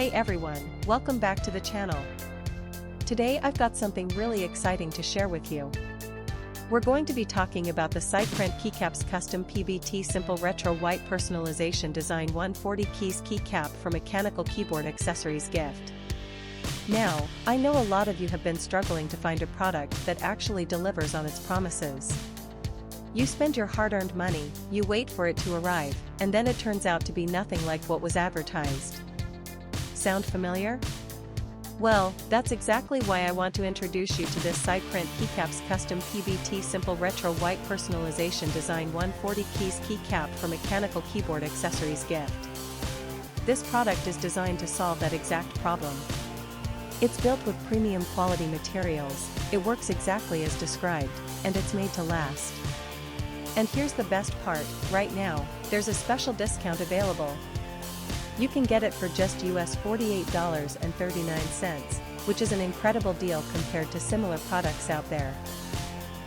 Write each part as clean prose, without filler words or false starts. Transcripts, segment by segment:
Hey everyone, welcome back to the channel. Today I've got something really exciting to share with you. We're going to be talking about the Sideprint Keycaps Custom PBT Simple Retro White Personalization Design 140 Keys Keycap for Mechanical Keyboard Accessories Gift. Now, I know a lot of you have been struggling to find a product that actually delivers on its promises. You spend your hard-earned money, you wait for it to arrive, and then it turns out to be nothing like what was advertised. Sound familiar? Well, that's exactly why I want to introduce you to this Sideprint Keycaps Custom PBT Simple Retro White Personalization Design 140 Keys Keycap for Mechanical Keyboard Accessories Gift. This product is designed to solve that exact problem. It's built with premium quality materials, it works exactly as described, and it's made to last. And here's the best part, right now, there's a special discount available. You can get it for just US $48.39, which is an incredible deal compared to similar products out there.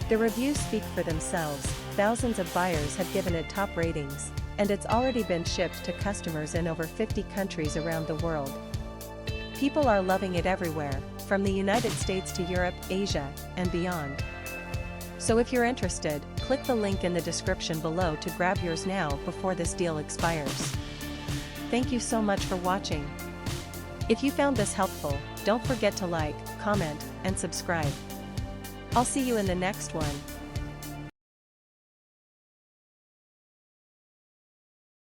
The reviews speak for themselves, thousands of buyers have given it top ratings, and it's already been shipped to customers in over 50 countries around the world. People are loving it everywhere, from the United States to Europe, Asia, and beyond. So if you're interested, click the link in the description below to grab yours now before this deal expires. Thank you so much for watching. If you found this helpful, don't forget to like, comment, and subscribe. I'll see you in the next one.